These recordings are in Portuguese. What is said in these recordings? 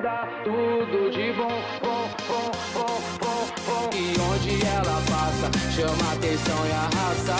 Dá tudo de bom, bom, bom, bom, bom, bom. E onde ela passa, chama atenção e arrasa.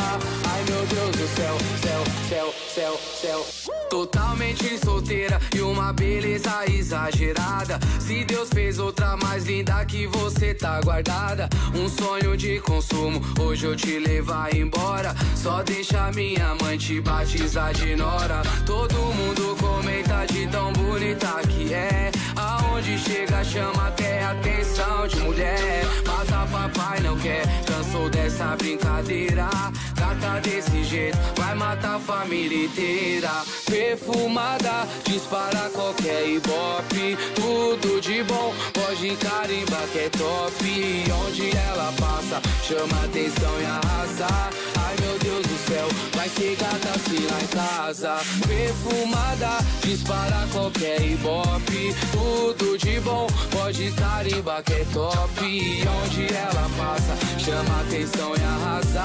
Ai meu Deus do céu, céu, céu, céu, céu. Totalmente solteira e uma beleza exagerada. Se Deus fez outra mais linda que você, tá guardada. Um sonho de consumo, hoje eu te levar embora. Só deixa minha mãe te batizar de nora. Todo mundo comenta de tão bonita que é. Aonde chega chama até atenção de mulher. Mata papai não quer, cansou dessa brincadeira. Gata desse jeito, vai matar a família inteira. Perfumada, dispara qualquer ibope. Tudo de bom, pode carimbar que é top. Onde ela passa, chama atenção e arrasa. Ai meu Deus do céu, vai ser gata assim lá em casa. Perfumada, dispara qualquer ibope. Tudo de bom, pode carimbar que é top. Onde ela passa, chama atenção e arrasa.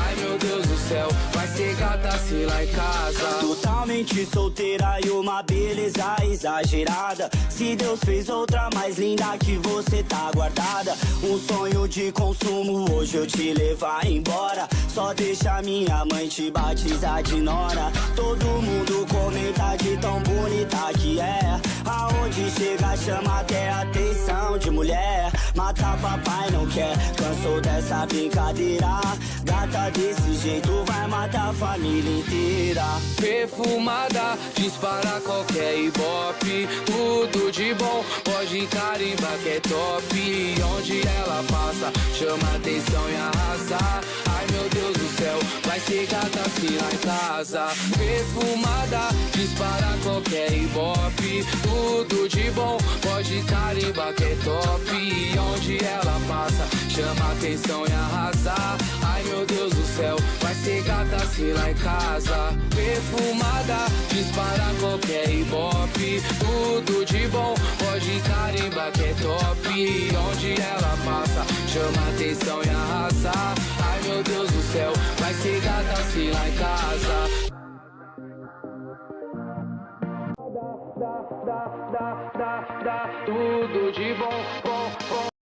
Ai meu Deus do céu, vai ser gata assim lá em casa. Totalmente solteira e uma beleza exagerada. Se Deus fez outra mais linda que você, tá guardada. Um sonho de consumo, hoje eu te levar embora. Só deixa minha mãe te batizar de nora. Todo mundo comenta de tão bonita que é. Aonde chega chama até atenção de mulher. Mata papai não quer, cansou dessa brincadeira. Gata desse jeito vai matar a família inteira. Perfumada, dispara qualquer ibope. Tudo de bom, pode carimbar que é top. Onde ela passa, chama atenção e arrasa. Ai meu Deus do céu, vai ser gata assim lá em casa. Perfumada, dispara qualquer ibope. Tudo de bom, pode carimbar que é top. Onde ela passa, chama atenção e arrasa. Ai meu Deus do céu, vai ser gata assim lá em casa. Perfumada, dispara qualquer ibope. Tudo de bom, pode carimbar que é top. Onde ela passa, chama atenção e arrasa. Ai meu Deus do céu, vai ser gata assim lá em casa. Dá tudo de bom, bom, bom.